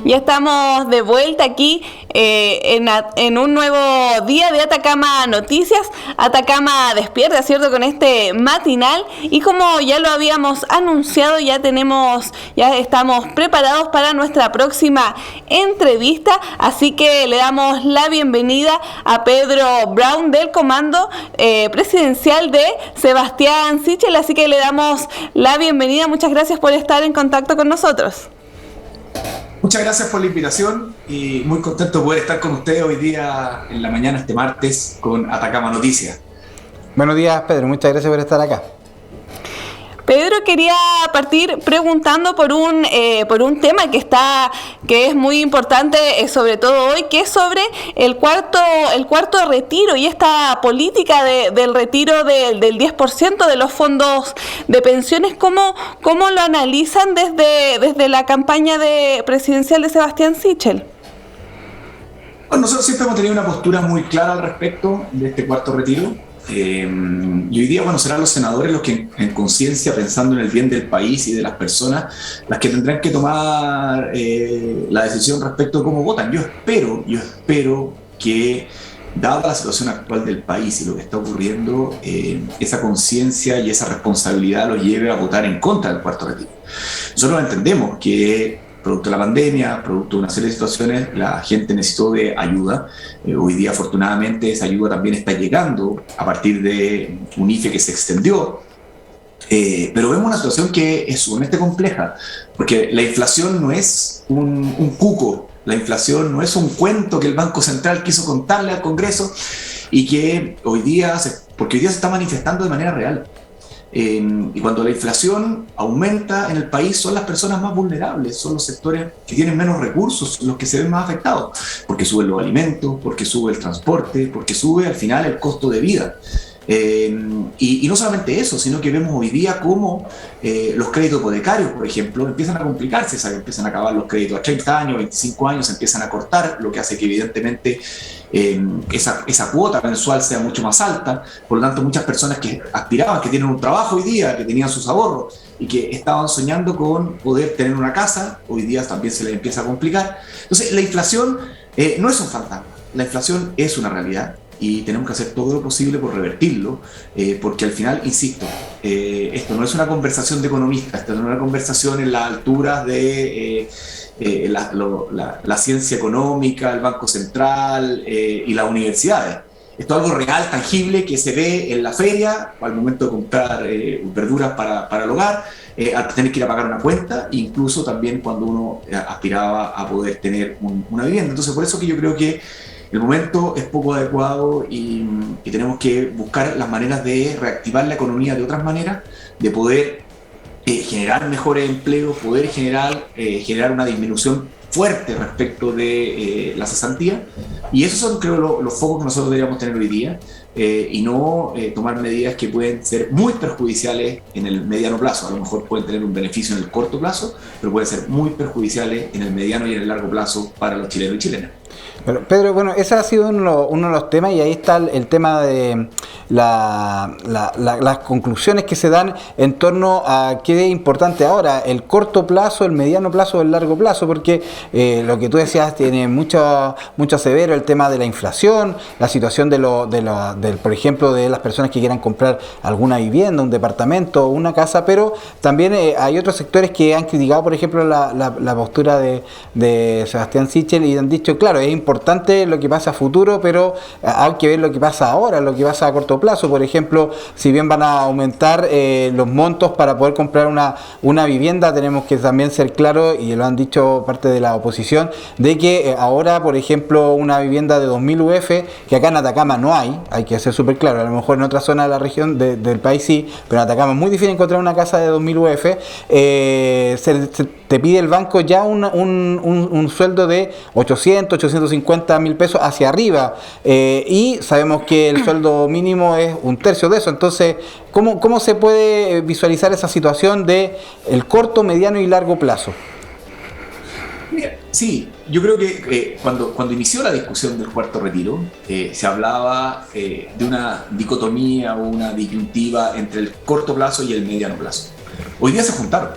Ya estamos de vuelta aquí en un nuevo día de Atacama Noticias, Atacama Despierta, ¿cierto? Con este matinal, y como ya lo habíamos anunciado, ya estamos preparados para nuestra próxima entrevista, así que le damos la bienvenida a Pedro Brown del Comando Presidencial de Sebastián Sichel, así que le damos la bienvenida. Muchas gracias por estar en contacto con nosotros. Muchas gracias por la invitación y muy contento de poder estar con ustedes hoy día en la mañana, este martes, con Atacama Noticias. Buenos días, Pedro, muchas gracias por estar acá. Pedro, quería partir preguntando por un tema que es muy importante, sobre todo hoy, que es sobre el cuarto retiro y esta política del retiro del 10% de los fondos de pensiones. ¿Cómo lo analizan desde la campaña presidencial de Sebastián Sichel? Bueno, nosotros siempre hemos tenido una postura muy clara al respecto de este cuarto retiro. Y hoy día, serán los senadores los que en conciencia, pensando en el bien del país y de las personas, las que tendrán que tomar la decisión respecto de cómo votan. Yo espero que, dada la situación actual del país y lo que está ocurriendo, esa conciencia y esa responsabilidad los lleve a votar en contra del cuarto retiro. Nosotros entendemos que producto de la pandemia, producto de una serie de situaciones, la gente necesitó de ayuda. Hoy día, afortunadamente, esa ayuda también está llegando a partir de un IFE que se extendió. Pero vemos una situación que es sumamente compleja, porque la inflación no es un cuco, la inflación no es un cuento que el Banco Central quiso contarle al Congreso y que porque hoy día se está manifestando de manera real. Y cuando la inflación aumenta en el país, son las personas más vulnerables, son los sectores que tienen menos recursos los que se ven más afectados, porque suben los alimentos, porque sube el transporte, porque sube al final el costo de vida. Y no solamente eso, sino que vemos hoy día cómo los créditos hipotecarios, por ejemplo, empiezan a complicarse, empiezan a acabar los créditos a 30 años, 25 años, se empiezan a cortar, lo que hace que evidentemente esa cuota mensual sea mucho más alta. Por lo tanto, muchas personas que aspiraban, que tienen un trabajo hoy día, que tenían sus ahorros y que estaban soñando con poder tener una casa, hoy día también se les empieza a complicar. Entonces, la inflación no es un fantasma, la inflación es una realidad y tenemos que hacer todo lo posible por revertirlo, porque al final, insisto, esto no es una conversación de economistas, esto no es una conversación en las alturas de la ciencia económica, el Banco Central y las universidades. Esto es algo real, tangible, que se ve en la feria, al momento de comprar verduras para el hogar, al tener que ir a pagar una cuenta, incluso también cuando uno aspiraba a poder tener una vivienda. Entonces, por eso que yo creo que el momento es poco adecuado y tenemos que buscar las maneras de reactivar la economía de otras maneras, de poder generar mejores empleos, poder generar una disminución fuerte respecto de la cesantía, y esos son, creo, los focos que nosotros deberíamos tener hoy día, y no tomar medidas que pueden ser muy perjudiciales en el mediano plazo. A lo mejor pueden tener un beneficio en el corto plazo, pero pueden ser muy perjudiciales en el mediano y en el largo plazo para los chilenos y chilenas. Bueno, Pedro, ese ha sido uno de los temas, y ahí está el tema de las conclusiones que se dan en torno a qué es importante ahora, el corto plazo, el mediano plazo o el largo plazo, porque lo que tú decías tiene mucho severo el tema de la inflación, la situación por ejemplo, de las personas que quieran comprar alguna vivienda, un departamento o una casa, pero también hay otros sectores que han criticado, por ejemplo, la postura de Sebastián Sichel, y han dicho, claro, es importante lo que pasa a futuro, pero hay que ver lo que pasa ahora, lo que pasa a corto plazo. Por ejemplo, si bien van a aumentar los montos para poder comprar una vivienda, tenemos que también ser claros, y lo han dicho parte de la oposición, de que ahora, por ejemplo, una vivienda de 2.000 UF, que acá en Atacama no hay que ser súper claro, a lo mejor en otra zona de la región del país sí, pero en Atacama es muy difícil encontrar una casa de 2.000 UF, te pide el banco ya un sueldo de 850.000 pesos hacia arriba, y sabemos que el sueldo mínimo es un tercio de eso. Entonces, ¿cómo se puede visualizar esa situación de el corto, mediano y largo plazo? Mira, Sí, yo creo que cuando inició la discusión del cuarto retiro, se hablaba de una dicotomía o una disyuntiva entre el corto plazo y el mediano plazo. Hoy día se juntaron,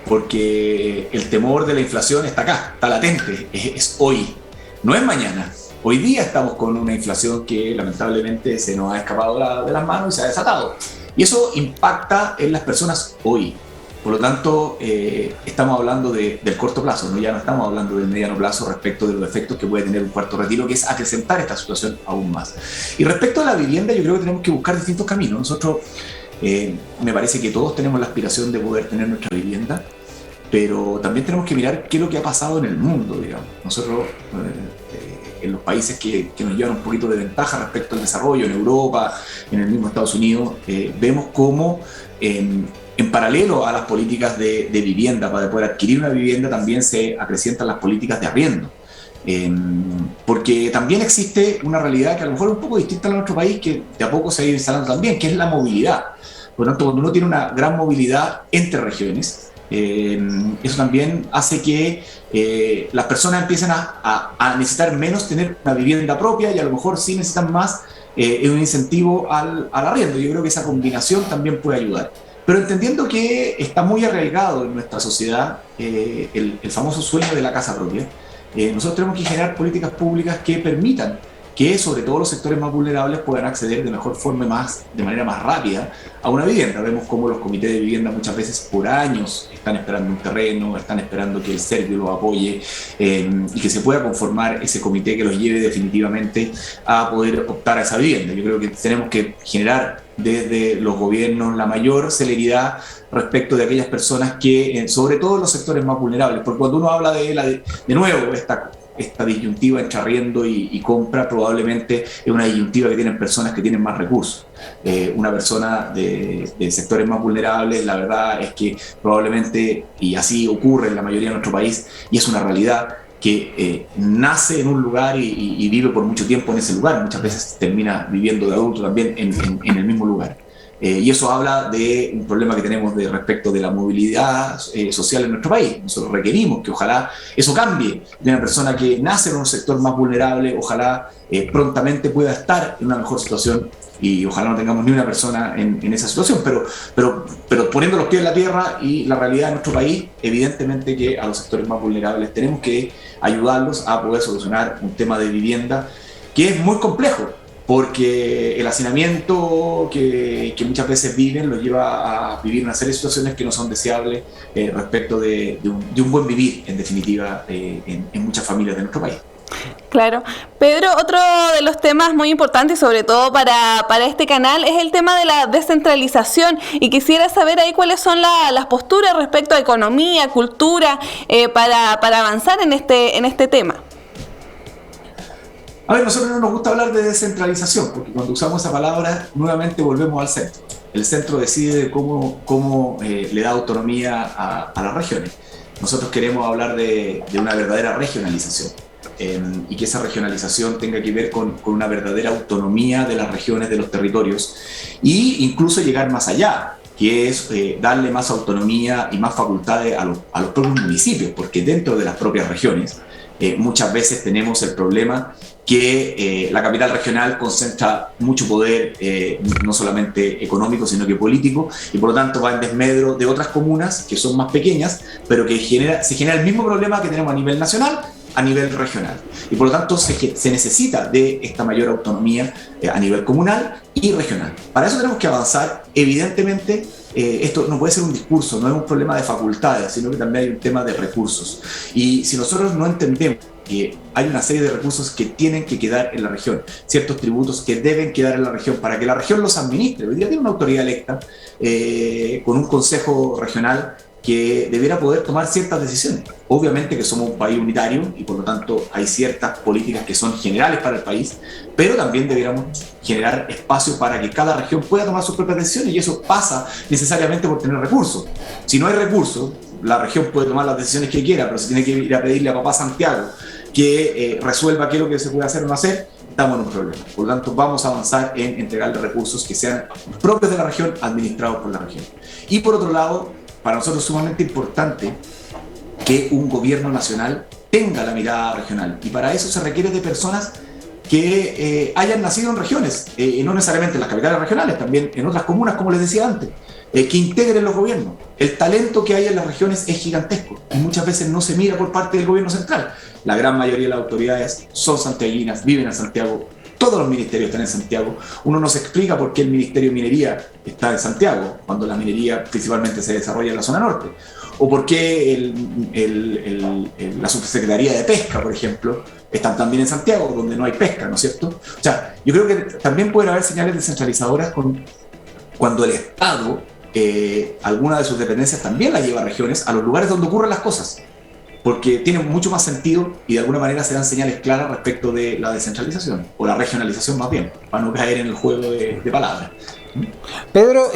porque el temor de la inflación está acá, está latente, es hoy, no es mañana. Hoy día estamos con una inflación que lamentablemente se nos ha escapado de las manos y se ha desatado. Y eso impacta en las personas hoy. Por lo tanto, estamos hablando del corto plazo, ¿no? Ya no estamos hablando del mediano plazo respecto de los efectos que puede tener un cuarto retiro, que es acrecentar esta situación aún más. Y respecto a la vivienda, yo creo que tenemos que buscar distintos caminos. Nosotros, me parece que todos tenemos la aspiración de poder tener nuestra vivienda, pero también tenemos que mirar qué es lo que ha pasado en el mundo, digamos. Nosotros, en los países que nos llevan un poquito de ventaja respecto al desarrollo, en Europa, en el mismo Estados Unidos, vemos cómo en paralelo a las políticas de vivienda, para poder adquirir una vivienda, también se acrecientan las políticas de arriendo. Porque también existe una realidad que a lo mejor es un poco distinta a nuestro país, que de a poco se ha ido instalando también, que es la movilidad. Por lo tanto, cuando uno tiene una gran movilidad entre regiones, eso también hace que las personas empiecen a necesitar menos tener una vivienda propia y a lo mejor sí necesitan más un incentivo al arriendo. Yo creo que esa combinación también puede ayudar. Pero entendiendo que está muy arraigado en nuestra sociedad el famoso sueño de la casa propia, nosotros tenemos que generar políticas públicas que permitan que sobre todo los sectores más vulnerables puedan acceder de mejor forma, de manera más rápida a una vivienda. Vemos cómo los comités de vivienda muchas veces por años están esperando un terreno, están esperando que el Servio los apoye y que se pueda conformar ese comité que los lleve definitivamente a poder optar a esa vivienda. Yo creo que tenemos que generar desde los gobiernos la mayor celeridad respecto de aquellas personas que, sobre todo en los sectores más vulnerables, porque cuando uno habla de nuevo, esta disyuntiva entre arriendo y compra probablemente es una disyuntiva que tienen personas que tienen más recursos. Una persona de sectores más vulnerables, la verdad es que probablemente, y así ocurre en la mayoría de nuestro país, y es una realidad, que nace en un lugar y vive por mucho tiempo en ese lugar, muchas veces termina viviendo de adulto también en el mismo lugar. Y eso habla de un problema que tenemos respecto de la movilidad social en nuestro país. Nosotros requerimos que ojalá eso cambie. De una persona que nace en un sector más vulnerable, ojalá prontamente pueda estar en una mejor situación y ojalá no tengamos ni una persona en esa situación, pero poniendo los pies en la tierra y la realidad de nuestro país, evidentemente que a los sectores más vulnerables tenemos que ayudarlos a poder solucionar un tema de vivienda que es muy complejo, porque el hacinamiento que muchas veces viven los lleva a vivir una serie de situaciones que no son deseables respecto de un buen vivir, en definitiva, en muchas familias de nuestro país. Claro. Pedro, otro de los temas muy importantes, sobre todo para este canal, es el tema de la descentralización, y quisiera saber ahí cuáles son las posturas respecto a economía, cultura, para avanzar en este tema. A ver, nosotros no nos gusta hablar de descentralización, porque cuando usamos esa palabra, nuevamente volvemos al centro. El centro decide cómo le da autonomía a las regiones. Nosotros queremos hablar de una verdadera regionalización, y que esa regionalización tenga que ver con una verdadera autonomía de las regiones, de los territorios, e incluso llegar más allá, que es darle más autonomía y más facultades a los propios municipios, porque dentro de las propias regiones muchas veces tenemos el problema que la capital regional concentra mucho poder, no solamente económico, sino que político, y por lo tanto va en desmedro de otras comunas que son más pequeñas, pero que se genera el mismo problema que tenemos a nivel nacional, a nivel regional. Y por lo tanto se necesita de esta mayor autonomía a nivel comunal y regional. Para eso tenemos que avanzar, evidentemente. Esto no puede ser un discurso, no es un problema de facultades, sino que también hay un tema de recursos. Y si nosotros no entendemos que hay una serie de recursos que tienen que quedar en la región, ciertos tributos que deben quedar en la región para que la región los administre. Hoy día tiene una autoridad electa con un consejo regional que debiera poder tomar ciertas decisiones. Obviamente que somos un país unitario y por lo tanto hay ciertas políticas que son generales para el país, pero también deberíamos generar espacio para que cada región pueda tomar sus propias decisiones, y eso pasa necesariamente por tener recursos. Si no hay recursos, la región puede tomar las decisiones que quiera, pero si tiene que ir a pedirle a papá Santiago que resuelva qué es lo que se puede hacer o no hacer, estamos en un problema. Por lo tanto, vamos a avanzar en entregarle recursos que sean propios de la región, administrados por la región. Y por otro lado, para nosotros es sumamente importante que un gobierno nacional tenga la mirada regional. Y para eso se requiere de personas que hayan nacido en regiones, y no necesariamente en las capitales regionales, también en otras comunas, como les decía antes, que integren los gobiernos. El talento que hay en las regiones es gigantesco y muchas veces no se mira por parte del gobierno central. La gran mayoría de las autoridades son santiaguinas, viven en Santiago, todos los ministerios están en Santiago. Uno no se explica por qué el Ministerio de Minería está en Santiago, cuando la minería principalmente se desarrolla en la zona norte. O por qué la Subsecretaría de Pesca, por ejemplo, están también en Santiago, donde no hay pesca, ¿no es cierto? O sea, yo creo que también pueden haber señales descentralizadoras cuando el Estado, alguna de sus dependencias también la lleva a regiones, a los lugares donde ocurren las cosas, porque tiene mucho más sentido y de alguna manera se dan señales claras respecto de la descentralización, o la regionalización más bien, para no caer en el juego de palabras. Pedro,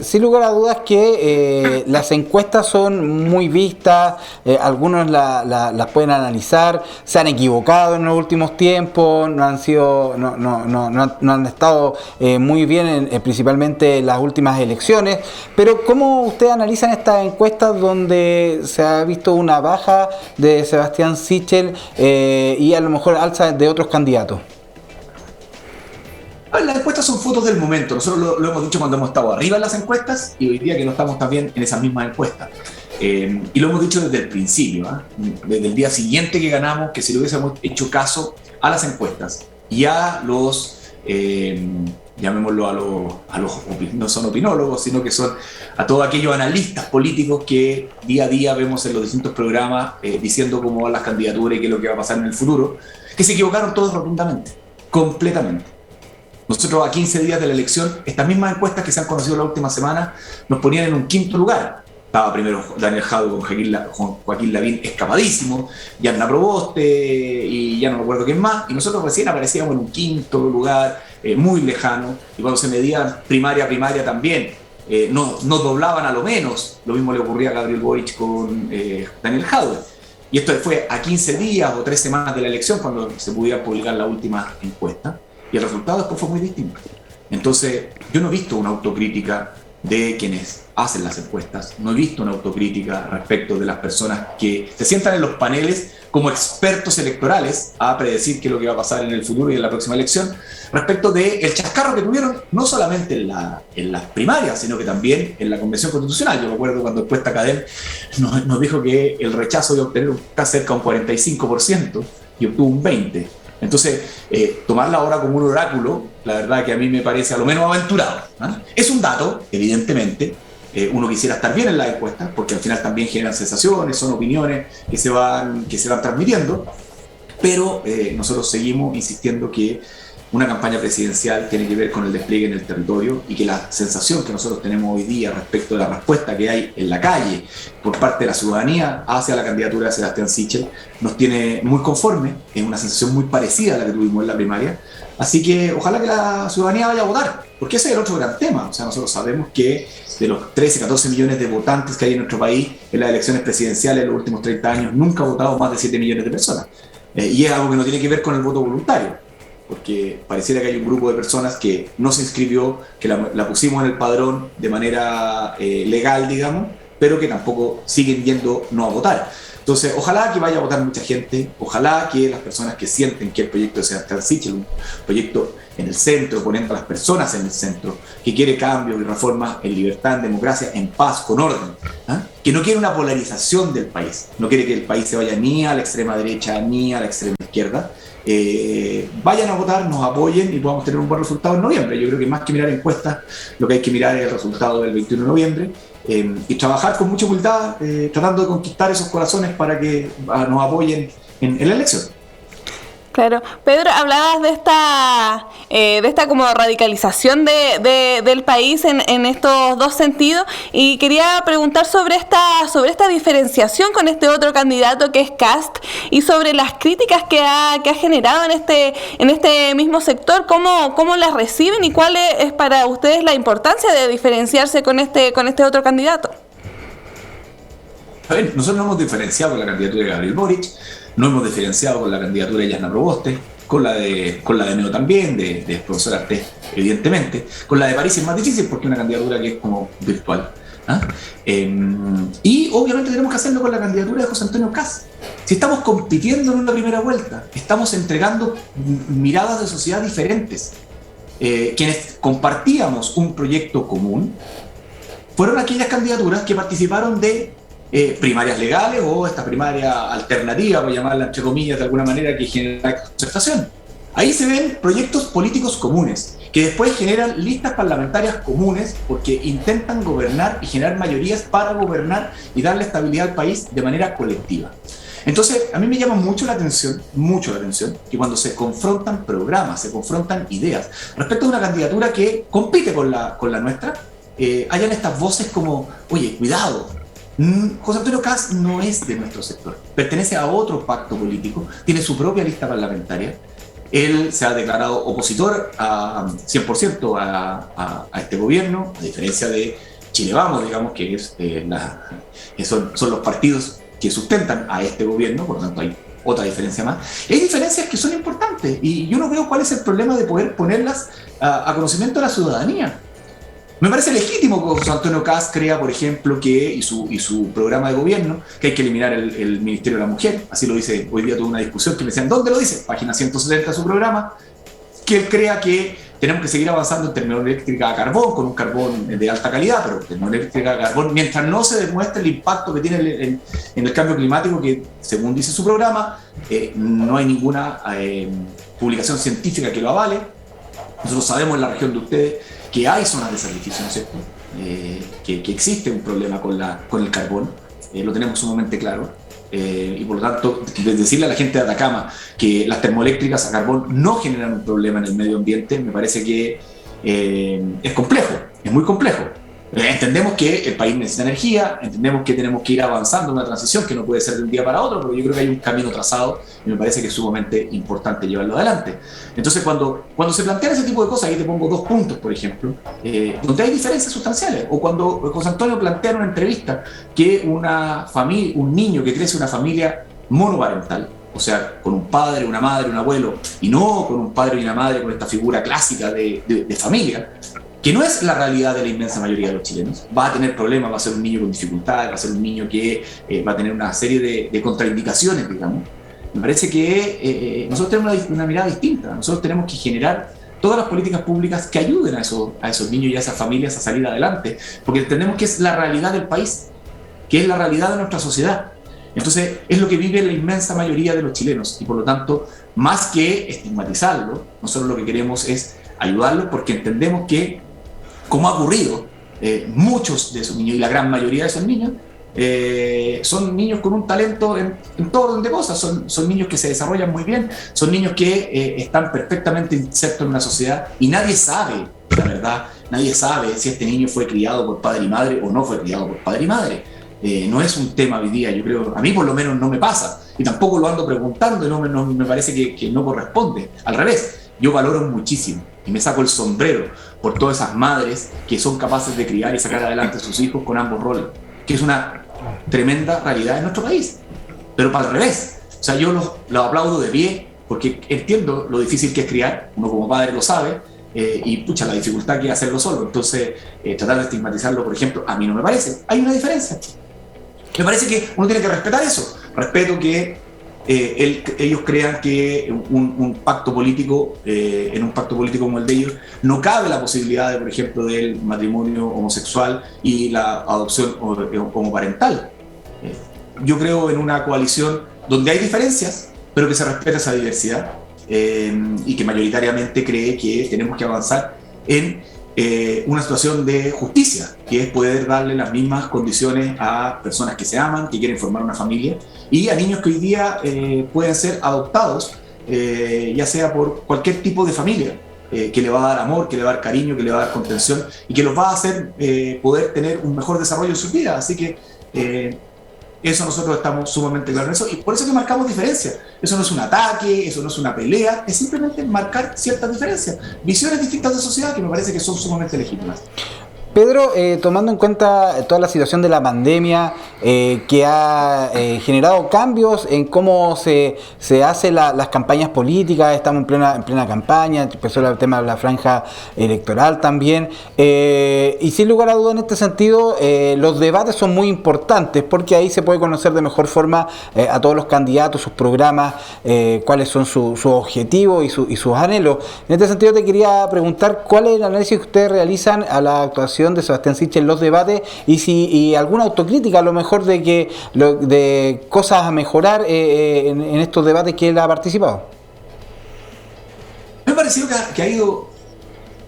sin lugar a dudas que las encuestas son muy vistas, algunos las pueden analizar, se han equivocado en los últimos tiempos, no han estado muy bien, principalmente en las últimas elecciones, pero ¿cómo ustedes analizan estas encuestas donde se ha visto una baja de Sebastián Sichel y a lo mejor alza de otros candidatos? Las encuestas son fotos del momento. Nosotros lo hemos dicho cuando hemos estado arriba en las encuestas y hoy día que no estamos también en esas mismas encuestas. Y lo hemos dicho desde el principio, desde el día siguiente que ganamos, que si le hubiésemos hecho caso a las encuestas y a los, llamémoslo no son opinólogos, sino que son a todos aquellos analistas políticos que día a día vemos en los distintos programas diciendo cómo van las candidaturas y qué es lo que va a pasar en el futuro, que se equivocaron todos rotundamente, completamente. Nosotros a 15 días de la elección, estas mismas encuestas que se han conocido la última semana nos ponían en un quinto lugar. Estaba primero Daniel Jadue con Joaquín Lavín escapadísimo, Yanna Proboste y ya no me acuerdo quién más, y nosotros recién aparecíamos en un quinto lugar, muy lejano, y cuando se medían primaria también, nos doblaban a lo menos. Lo mismo le ocurría a Gabriel Boric con Daniel Jadue. Y esto fue a 15 días o 3 semanas de la elección cuando se pudiera publicar la última encuesta. Y el resultado después fue muy distinto. Entonces, yo no he visto una autocrítica de quienes hacen las encuestas, no he visto una autocrítica respecto de las personas que se sientan en los paneles como expertos electorales a predecir qué es lo que va a pasar en el futuro y en la próxima elección, respecto del chascarro que tuvieron, no solamente en las primarias, sino que también en la Convención Constitucional. Yo me acuerdo cuando Encuesta Cadem nos dijo que el rechazo iba a obtener cerca de un 45% y obtuvo un 20%. Entonces, tomarla ahora como un oráculo, la verdad que a mí me parece a lo menos aventurado. Es un dato, evidentemente, uno quisiera estar bien en las encuestas, porque al final también generan sensaciones, son opiniones que se van transmitiendo, pero nosotros seguimos insistiendo que una campaña presidencial tiene que ver con el despliegue en el territorio y que la sensación que nosotros tenemos hoy día respecto de la respuesta que hay en la calle por parte de la ciudadanía hacia la candidatura de Sebastián Sichel nos tiene muy conforme, es una sensación muy parecida a la que tuvimos en la primaria, así que ojalá que la ciudadanía vaya a votar, porque ese es el otro gran tema. O sea, nosotros sabemos que de los 13, 14 millones de votantes que hay en nuestro país en las elecciones presidenciales en los últimos 30 años, nunca ha votado más de 7 millones de personas, y es algo que no tiene que ver con el voto voluntario, porque pareciera que hay un grupo de personas que no se inscribió, que la pusimos en el padrón de manera legal, digamos, pero que tampoco siguen yendo no a votar. Entonces, ojalá que vaya a votar mucha gente, ojalá que las personas que sienten que el proyecto de Sebastián Sichel, un proyecto en el centro, poniendo a las personas en el centro, que quiere cambios y reformas en libertad, en democracia, en paz, con orden, que no quiere una polarización del país, no quiere que el país se vaya ni a la extrema derecha ni a la extrema izquierda, vayan a votar, nos apoyen y podamos tener un buen resultado en noviembre. Yo creo que más que mirar encuestas, lo que hay que mirar es el resultado del 21 de noviembre y trabajar con mucha humildad, tratando de conquistar esos corazones para que nos apoyen en la elección. Claro. Pedro, hablabas de esta como radicalización del país en estos dos sentidos, y quería preguntar sobre esta diferenciación con este otro candidato que es Kast, y sobre las críticas que ha generado en este mismo sector, cómo las reciben y cuál es para ustedes la importancia de diferenciarse con este otro candidato. A ver, nosotros no hemos diferenciado con la candidatura de Gabriel Boric, no hemos diferenciado con la candidatura de Yanna Proboste, con la de Neo también, de profesor Artés, evidentemente. Con la de París es más difícil porque es una candidatura que es como virtual. Y obviamente tenemos que hacerlo con la candidatura de José Antonio Kast, Si estamos compitiendo en una primera vuelta, estamos entregando miradas de sociedad diferentes. Quienes compartíamos un proyecto común fueron aquellas candidaturas que participaron de primarias legales o esta primaria alternativa, por llamarla entre comillas de alguna manera, que genera concertación. Ahí se ven proyectos políticos comunes, que después generan listas parlamentarias comunes porque intentan gobernar y generar mayorías para gobernar y darle estabilidad al país de manera colectiva. Entonces, a mí me llama mucho la atención, que cuando se confrontan programas, se confrontan ideas, respecto a una candidatura que compite con la nuestra, hayan estas voces como, oye, cuidado, José Antonio Kast no es de nuestro sector, pertenece a otro pacto político, tiene su propia lista parlamentaria, él se ha declarado opositor a 100% a este gobierno, a diferencia de Chile Vamos, digamos, que es, son los partidos que sustentan a este gobierno, por lo tanto hay otra diferencia más. Hay diferencias que son importantes y yo no veo cuál es el problema de poder ponerlas a conocimiento de la ciudadanía. Me parece legítimo que José Antonio Kast crea, por ejemplo, y su programa de gobierno, que hay que eliminar el Ministerio de la Mujer. Así lo dice, hoy día tuve una discusión que me decían, ¿dónde lo dice? Página 170 de su programa, que él crea que tenemos que seguir avanzando en termoeléctrica a carbón, con un carbón de alta calidad, pero termoeléctrica a carbón, mientras no se demuestre el impacto que tiene en el cambio climático, que según dice su programa, no hay ninguna publicación científica que lo avale. Nosotros sabemos en la región de ustedes que hay zonas de sacrificio, ¿no es cierto? Que existe un problema con el carbón, lo tenemos sumamente claro. Y por lo tanto, decirle a la gente de Atacama que las termoeléctricas a carbón no generan un problema en el medio ambiente, me parece que es complejo, es muy complejo. Entendemos que el país necesita energía, entendemos que tenemos que ir avanzando en una transición que no puede ser de un día para otro, pero yo creo que hay un camino trazado y me parece que es sumamente importante llevarlo adelante. Entonces, cuando se plantean ese tipo de cosas, ahí te pongo 2 puntos, por ejemplo, donde hay diferencias sustanciales, o cuando José Antonio plantea en una entrevista que un niño que crece en una familia monoparental, o sea, con un padre, una madre, un abuelo, y no con un padre y una madre con esta figura clásica de familia, que no es la realidad de la inmensa mayoría de los chilenos. Va a tener problemas, va a ser un niño con dificultades, va a ser un niño que va a tener una serie de contraindicaciones, digamos. Me parece que nosotros tenemos una mirada distinta. Nosotros tenemos que generar todas las políticas públicas que ayuden a esos niños y a esas familias a salir adelante, porque entendemos que es la realidad del país, que es la realidad de nuestra sociedad. Entonces, es lo que vive la inmensa mayoría de los chilenos y por lo tanto, más que estigmatizarlo, nosotros lo que queremos es ayudarlos porque entendemos que, como ha ocurrido, muchos de esos niños y la gran mayoría de esos niños son niños con un talento en todo orden de cosas, son niños que se desarrollan muy bien, son niños que están perfectamente insertos en una sociedad y nadie sabe, la verdad, nadie sabe si este niño fue criado por padre y madre o no fue criado por padre y madre. No es un tema hoy día, yo creo, a mí por lo menos no me pasa y tampoco lo ando preguntando y no me parece que no corresponde, al revés, yo valoro muchísimo y me saco el sombrero por todas esas madres que son capaces de criar y sacar adelante a sus hijos con ambos roles, que es una tremenda realidad en nuestro país, pero para el revés, o sea, yo los aplaudo de pie porque entiendo lo difícil que es criar, uno como padre lo sabe, y pucha, la dificultad que es hacerlo solo, entonces tratar de estigmatizarlo, por ejemplo, a mí no me parece, hay una diferencia. Me parece que uno tiene que respetar eso, respeto que ellos crean que un pacto político, en un pacto político como el de ellos, no cabe la posibilidad de, por ejemplo, del matrimonio homosexual y la adopción homoparental. Yo creo en una coalición donde hay diferencias, pero que se respeta esa diversidad y que mayoritariamente cree que tenemos que avanzar en una situación de justicia, que es poder darle las mismas condiciones a personas que se aman, que quieren formar una familia, y a niños que hoy día pueden ser adoptados, ya sea por cualquier tipo de familia, que le va a dar amor, que le va a dar cariño, que le va a dar contención, y que los va a hacer poder tener un mejor desarrollo en sus vidas. Así que eso nosotros estamos sumamente claros en eso, y por eso que marcamos diferencias. Eso no es un ataque, eso no es una pelea, es simplemente marcar ciertas diferencias, visiones distintas de sociedad que me parece que son sumamente legítimas. Pedro, tomando en cuenta toda la situación de la pandemia que ha generado cambios en cómo se hacen las campañas políticas, estamos en plena campaña, empezó el tema de la franja electoral también, y sin lugar a duda en este sentido los debates son muy importantes porque ahí se puede conocer de mejor forma a todos los candidatos, sus programas, cuáles son sus objetivos y sus anhelos. En este sentido te quería preguntar cuál es el análisis que ustedes realizan a la actuación de Sebastián Sichel en los debates y alguna autocrítica a lo mejor de cosas a mejorar en estos debates que él ha participado. Me ha parecido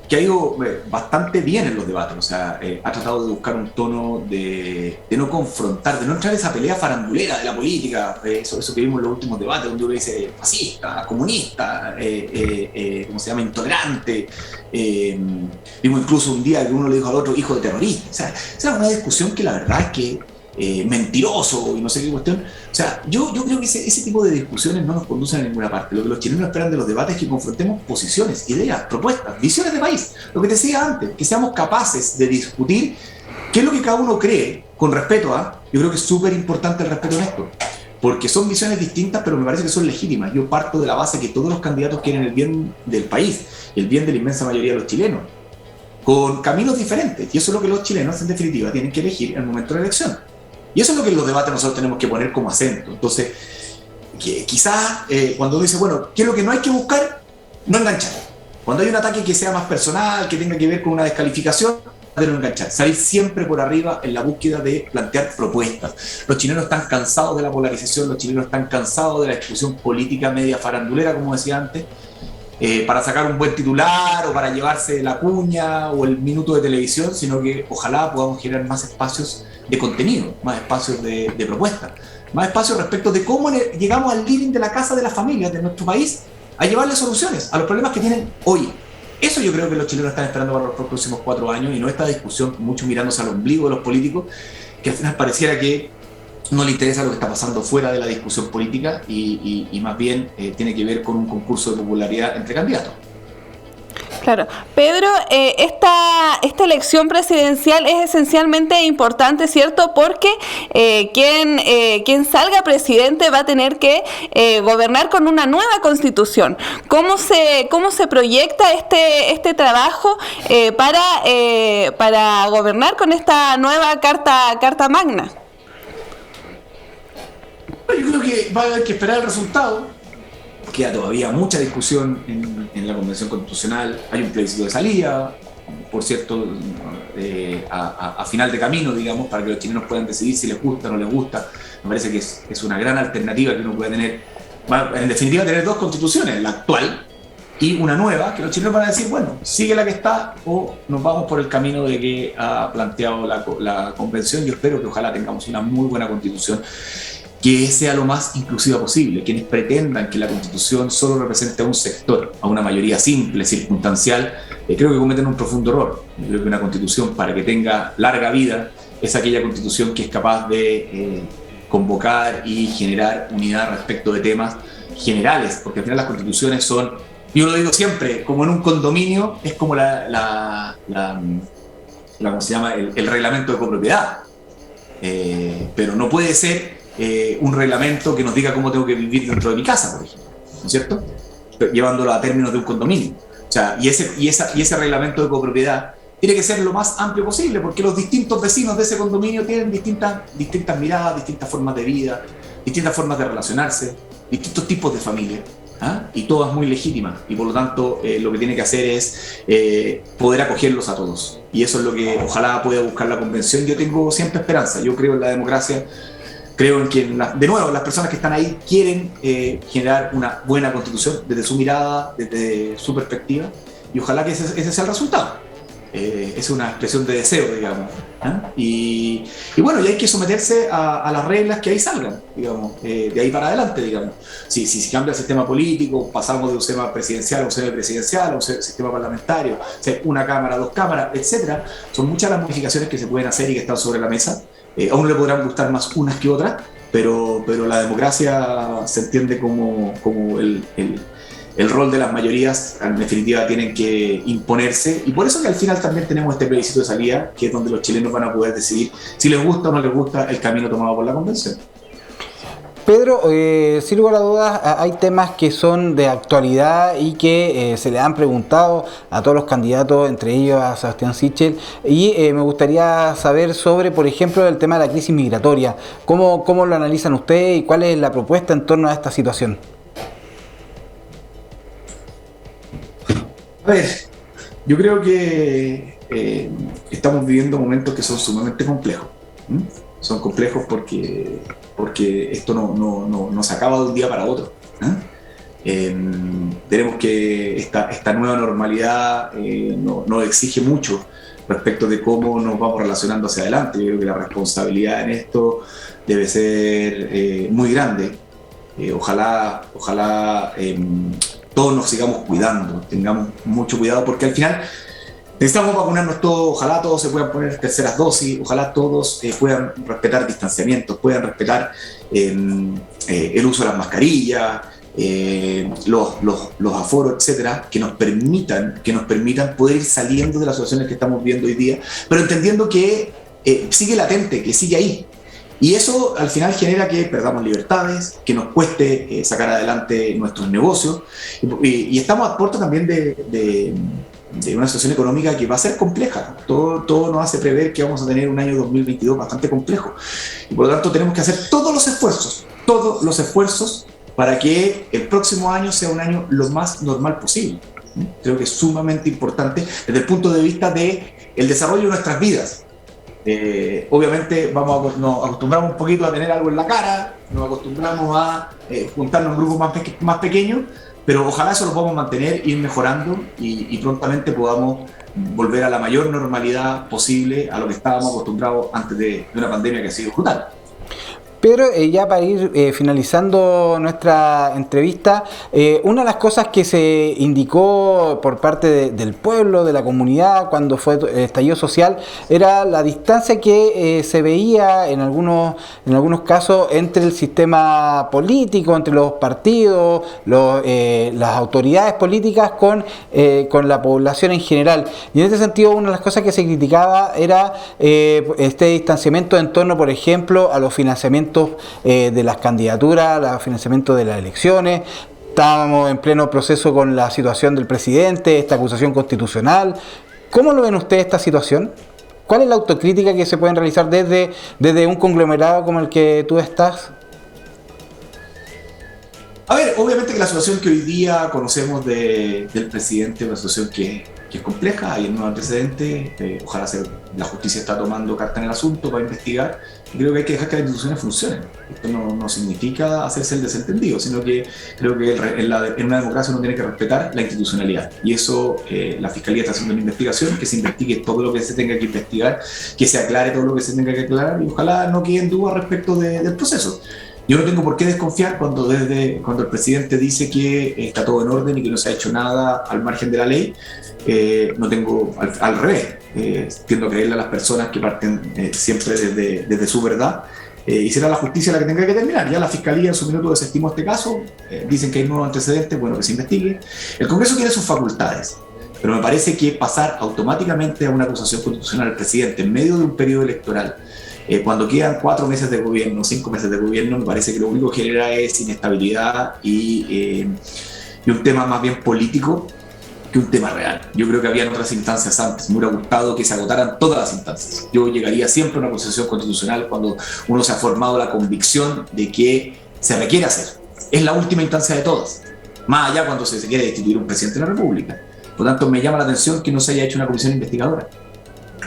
que ha ido bastante bien en los debates, o sea, ha tratado de buscar un tono de no confrontar, de no entrar en esa pelea farandulera de la política, eso que vimos en los últimos debates, donde uno dice fascista, comunista, ¿cómo se llama?, intolerante. Vimos incluso un día que uno le dijo al otro hijo de terrorista. O sea, esa es una discusión que la verdad es que mentiroso y no sé qué cuestión. O sea, yo creo que ese tipo de discusiones no nos conducen a ninguna parte. Lo que los chilenos esperan de los debates es que confrontemos posiciones, ideas, propuestas, visiones de país. Lo que te decía antes, que seamos capaces de discutir qué es lo que cada uno cree con respeto a. Yo creo que es súper importante el respeto en esto, porque son visiones distintas, pero me parece que son legítimas. Yo parto de la base que todos los candidatos quieren el bien del país, el bien de la inmensa mayoría de los chilenos, con caminos diferentes. Y eso es lo que los chilenos, en definitiva, tienen que elegir en el momento de la elección. Y eso es lo que en los debates nosotros tenemos que poner como acento. Entonces, quizás cuando uno dice, bueno, ¿qué es lo que no hay que buscar? No enganchar. Cuando hay un ataque que sea más personal, que tenga que ver con una descalificación, de no enganchar. Salir siempre por arriba en la búsqueda de plantear propuestas. Los chilenos están cansados de la polarización, los chilenos están cansados de la discusión política media farandulera, como decía antes, para sacar un buen titular o para llevarse la cuña o el minuto de televisión, sino que ojalá podamos generar más espacios de contenido, más espacios de propuestas, más espacios respecto de cómo llegamos al living de la casa de las familias de nuestro país a llevarle soluciones a los problemas que tienen hoy. Eso yo creo que los chilenos están esperando para los próximos 4 años y no esta discusión, mucho mirándose al ombligo de los políticos, que al final pareciera que no le interesa lo que está pasando fuera de la discusión política y más bien tiene que ver con un concurso de popularidad entre candidatos. Claro. Pedro, esta elección presidencial es esencialmente importante, ¿cierto? Porque quien salga presidente va a tener que gobernar con una nueva constitución. ¿Cómo se proyecta este trabajo para gobernar con esta nueva carta magna? Yo creo que va a haber que esperar el resultado. Queda todavía mucha discusión en la Convención Constitucional. Hay un plebiscito de salida, por cierto, a final de camino, digamos, para que los chilenos puedan decidir si les gusta o no les gusta. Me parece que es una gran alternativa que uno puede tener. En definitiva, tener 2 constituciones, la actual y una nueva, que los chilenos van a decir, bueno, sigue la que está o nos vamos por el camino de que ha planteado la Convención. Yo espero que ojalá tengamos una muy buena constitución que sea lo más inclusiva posible. Quienes pretendan que la Constitución solo represente a un sector, a una mayoría simple, circunstancial, creo que cometen un profundo error. Yo creo que una Constitución, para que tenga larga vida, es aquella Constitución que es capaz de convocar y generar unidad respecto de temas generales, porque al final las Constituciones son, yo lo digo siempre, como en un condominio, es como ¿cómo se llama? El reglamento de copropiedad. Pero no puede ser un reglamento que nos diga cómo tengo que vivir dentro de mi casa, por ejemplo, ¿no es cierto? Llevándolo a términos de un condominio. O sea, y ese reglamento de copropiedad tiene que ser lo más amplio posible, porque los distintos vecinos de ese condominio tienen distintas miradas, distintas formas de vida, distintas formas de relacionarse, distintos tipos de familia, y todas muy legítimas, y por lo tanto lo que tiene que hacer es poder acogerlos a todos, y eso es lo que ojalá pueda buscar la Convención. Yo tengo siempre esperanza, yo creo en la democracia, creo en que, de nuevo, las personas que están ahí quieren generar una buena constitución desde su mirada, desde su perspectiva, y ojalá que ese sea el resultado. Es una expresión de deseo, digamos. Y bueno, y hay que someterse a las reglas que ahí salgan, digamos, de ahí para adelante, digamos. Si cambia el sistema político, pasamos de un sistema presidencial a un semipresidencial, a un sistema parlamentario, o sea, una cámara, 2 cámaras, etcétera. Son muchas las modificaciones que se pueden hacer y que están sobre la mesa. A uno le podrán gustar más unas que otras, pero la democracia se entiende como el el rol de las mayorías en definitiva tienen que imponerse, y por eso que al final también tenemos este plebiscito de salida, que es donde los chilenos van a poder decidir si les gusta o no les gusta el camino tomado por la convención. Pedro, sin lugar a dudas, hay temas que son de actualidad y que se le han preguntado a todos los candidatos, entre ellos a Sebastián Sichel, y me gustaría saber sobre, por ejemplo, el tema de la crisis migratoria. ¿Cómo lo analizan ustedes y cuál es la propuesta en torno a esta situación? A ver, yo creo que estamos viviendo momentos que son sumamente complejos. Son complejos porque esto no se acaba de un día para otro. Tenemos que esta nueva normalidad nos exige mucho respecto de cómo nos vamos relacionando hacia adelante. Yo creo que la responsabilidad en esto debe ser muy grande. Ojalá todos nos sigamos cuidando, tengamos mucho cuidado, porque al final necesitamos vacunarnos todos. Ojalá todos se puedan poner terceras dosis, ojalá todos puedan respetar distanciamientos, puedan respetar el uso de las mascarillas, los aforos, etcétera, que nos permitan poder ir saliendo de las situaciones que estamos viendo hoy día, pero entendiendo que sigue latente, que sigue ahí. Y eso al final genera que perdamos libertades, que nos cueste sacar adelante nuestros negocios, y estamos a puerta también de una situación económica que va a ser compleja. Todo nos hace prever que vamos a tener un año 2022 bastante complejo, y por lo tanto tenemos que hacer todos los esfuerzos para que el próximo año sea un año lo más normal posible. Creo que es sumamente importante desde el punto de vista del desarrollo de nuestras vidas. Obviamente nos acostumbramos un poquito a tener algo en la cara, nos acostumbramos a juntarnos en grupos más pequeños, pero ojalá eso lo podamos mantener, ir mejorando y prontamente podamos volver a la mayor normalidad posible a lo que estábamos acostumbrados antes de una pandemia que ha sido brutal. Pero ya para ir finalizando nuestra entrevista, una de las cosas que se indicó por parte del pueblo, de la comunidad, cuando fue el estallido social, era la distancia que se veía en algunos casos entre el sistema político, entre los partidos, las autoridades políticas con la población en general. Y en ese sentido, una de las cosas que se criticaba era este distanciamiento en torno, por ejemplo, a los financiamientos de las candidaturas, al financiamiento de las elecciones. Estábamos en pleno proceso con la situación del presidente, esta acusación constitucional. ¿Cómo lo ven ustedes esta situación? ¿Cuál es la autocrítica que se pueden realizar desde un conglomerado como el que tú estás? A ver, obviamente que la situación que hoy día conocemos del presidente es una situación que es compleja, hay un nuevo antecedente, ojalá la justicia está tomando carta en el asunto para investigar, y creo que hay que dejar que las instituciones funcionen. Esto no significa hacerse el desentendido, sino que creo que en una democracia uno tiene que respetar la institucionalidad, y eso la Fiscalía está haciendo una investigación, que se investigue todo lo que se tenga que investigar, que se aclare todo lo que se tenga que aclarar, y ojalá no queden dudas respecto del proceso. Yo no tengo por qué desconfiar cuando el presidente dice que está todo en orden y que no se ha hecho nada al margen de la ley. No tengo, al revés, tiendo a creerle a las personas que parten siempre desde su verdad, y será la justicia la que tenga que terminar. Ya la Fiscalía en su minuto desestimó este caso, dicen que hay nuevos antecedentes, bueno, que se investigue. El Congreso tiene sus facultades, pero me parece que pasar automáticamente a una acusación constitucional al presidente en medio de un periodo electoral, cuando quedan 4 meses de gobierno, 5 meses de gobierno, me parece que lo único que genera es inestabilidad y un tema más bien político que un tema real. Yo creo que habían otras instancias antes. Me hubiera gustado que se agotaran todas las instancias. Yo llegaría siempre a una acusación constitucional cuando uno se ha formado la convicción de que se requiere hacer. Es la última instancia de todas, más allá cuando se quiere destituir un presidente de la República. Por lo tanto, me llama la atención que no se haya hecho una comisión investigadora,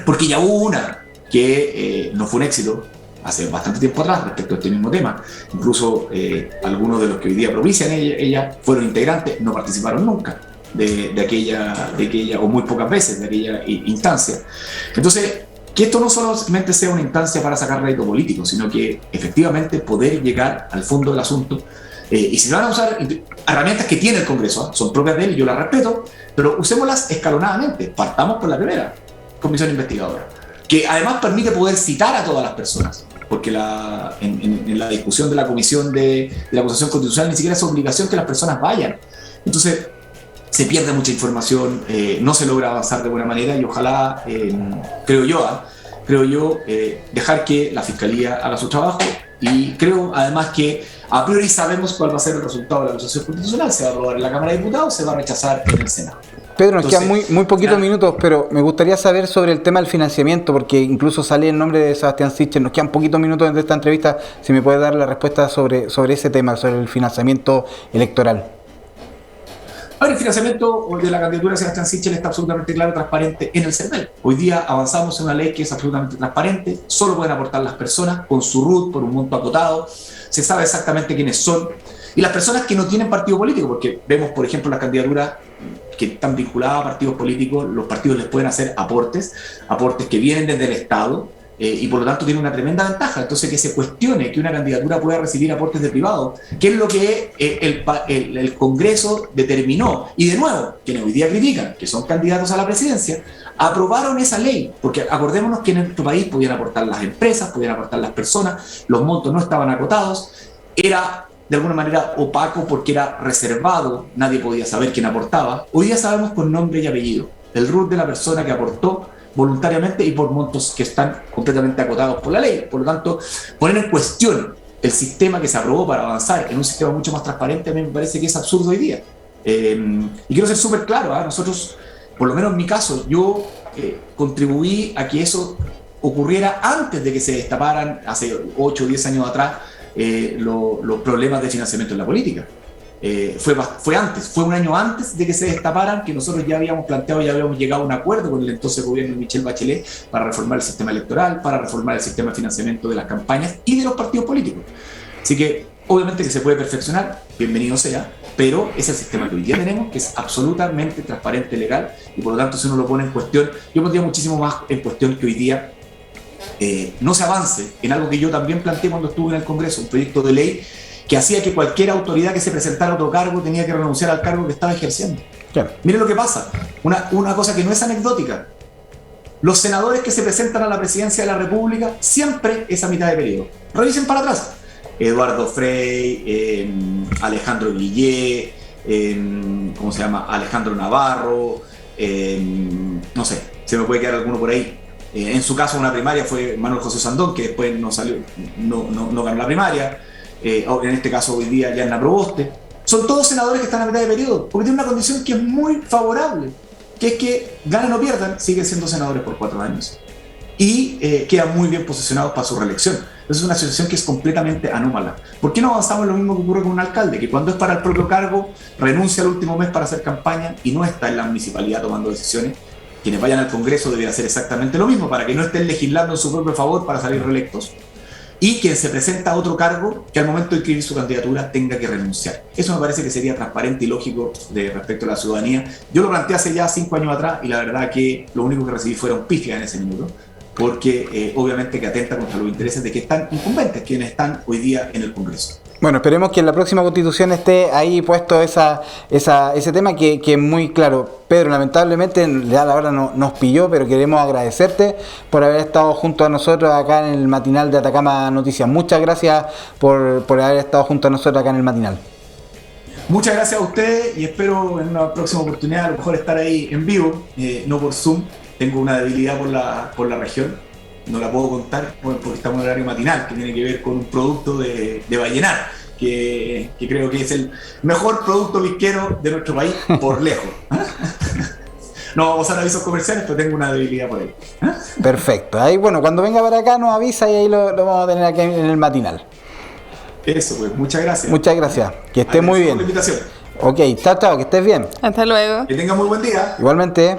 porque ya hubo una que no fue un éxito hace bastante tiempo atrás respecto a este mismo tema. Incluso algunos de los que hoy día propician ella fueron integrantes, no participaron nunca de aquella, o muy pocas veces, de aquella instancia. Entonces, que esto no solamente sea una instancia para sacar rédito político, sino que efectivamente poder llegar al fondo del asunto. Y si se van a usar herramientas que tiene el Congreso, son propias de él, yo las respeto, pero usémoslas escalonadamente. Partamos por la primera comisión investigadora, que además permite poder citar a todas las personas, porque en la discusión de la comisión de la acusación constitucional ni siquiera es obligación que las personas vayan. Entonces, se pierde mucha información, no se logra avanzar de buena manera y ojalá, creo yo, dejar que la Fiscalía haga su trabajo y creo además que a priori sabemos cuál va a ser el resultado de la acusación constitucional, se va a aprobar en la Cámara de Diputados, se va a rechazar en el Senado. Pedro, nos quedan muy poquitos minutos, pero me gustaría saber sobre el tema del financiamiento, porque incluso sale el nombre de Sebastián Sichel. Nos quedan poquitos minutos de esta entrevista, si me puede dar la respuesta sobre ese tema, sobre el financiamiento electoral. Ahora, el financiamiento de la candidatura de Sebastián Sichel está absolutamente claro, transparente en el CERVEL. Hoy día avanzamos en una ley que es absolutamente transparente, solo pueden aportar las personas con su RUT por un monto acotado, se sabe exactamente quiénes son, y las personas que no tienen partido político, porque vemos, por ejemplo, las candidaturas que están vinculadas a partidos políticos, los partidos les pueden hacer aportes que vienen desde el Estado, y por lo tanto tiene una tremenda ventaja. Entonces, que se cuestione que una candidatura pueda recibir aportes de privados, que es lo que el Congreso determinó, y de nuevo, quienes hoy día critican, que son candidatos a la presidencia, aprobaron esa ley, porque acordémonos que en nuestro país podían aportar las empresas, podían aportar las personas, los montos no estaban acotados, era de alguna manera opaco porque era reservado, nadie podía saber quién aportaba. Hoy día sabemos con nombre y apellido, el RUT de la persona que aportó voluntariamente y por montos que están completamente acotados por la ley. Por lo tanto, poner en cuestión el sistema que se aprobó para avanzar en un sistema mucho más transparente a mí me parece que es absurdo hoy día. Y quiero ser súper claro, nosotros, por lo menos en mi caso, yo contribuí a que eso ocurriera antes de que se destaparan, hace 8 o 10 años atrás, los problemas de financiamiento en la política. Fue antes, fue un año antes de que se destaparan que nosotros ya habíamos planteado, ya habíamos llegado a un acuerdo con el entonces gobierno de Michelle Bachelet para reformar el sistema electoral, para reformar el sistema de financiamiento de las campañas y de los partidos políticos. Así que obviamente que se puede perfeccionar, bienvenido sea, pero es el sistema que hoy día tenemos, que es absolutamente transparente, legal, y por lo tanto si uno lo pone en cuestión, yo pondría muchísimo más en cuestión que hoy día no se avance en algo que yo también planteé cuando estuve en el Congreso, un proyecto de ley que hacía que cualquier autoridad que se presentara a otro cargo tenía que renunciar al cargo que estaba ejerciendo. Claro. Miren lo que pasa, una cosa que no es anecdótica. Los senadores que se presentan a la presidencia de la República siempre es a mitad de periodo. Revisen para atrás. Eduardo Frey, Alejandro Guillé, Alejandro Navarro, no sé, se me puede quedar alguno por ahí. En su caso una primaria fue Manuel José Sandón, que después no ganó la primaria. En este caso hoy día Yanna Proboste. Son todos senadores que están a mitad de periodo, porque tienen una condición que es muy favorable, que es que ganan o pierdan, siguen siendo senadores por 4 años y quedan muy bien posicionados para su reelección. Entonces es una situación que es completamente anómala. ¿Por qué no avanzamos en lo mismo que ocurre con un alcalde, que cuando es para el propio cargo renuncia al último mes para hacer campaña y no está en la municipalidad tomando decisiones? Quienes vayan al Congreso deberían hacer exactamente lo mismo, para que no estén legislando en su propio favor para salir reelectos. Y quien se presenta a otro cargo, que al momento de inscribir su candidatura tenga que renunciar. Eso me parece que sería transparente y lógico respecto a la ciudadanía. Yo lo planteé hace ya 5 años atrás y la verdad que lo único que recibí fueron pifias en ese minuto, porque obviamente que atenta contra los intereses de que están incumbentes, quienes están hoy día en el Congreso. Bueno, esperemos que en la próxima Constitución esté ahí puesto ese tema que es muy claro. Pedro, lamentablemente ya la hora nos pilló, pero queremos agradecerte por haber estado junto a nosotros acá en el matinal de Atacama Noticias. Muchas gracias por haber estado junto a nosotros acá en el matinal. Muchas gracias a ustedes y espero en una próxima oportunidad a lo mejor estar ahí en vivo, no por Zoom. Tengo una debilidad por la región. No la puedo contar porque estamos en el horario matinal, que tiene que ver con un producto de Vallenar, que creo que es el mejor producto visquero de nuestro país, por lejos. No vamos a dar avisos comerciales, pero tengo una debilidad por ahí. Perfecto. Ahí, bueno, cuando venga para acá nos avisa y ahí lo vamos a tener aquí en el matinal. Eso, pues, muchas gracias. Muchas gracias. Que esté muy bien. Por la invitación. Ok, chao, que estés bien. Hasta luego. Que tenga muy buen día. Igualmente.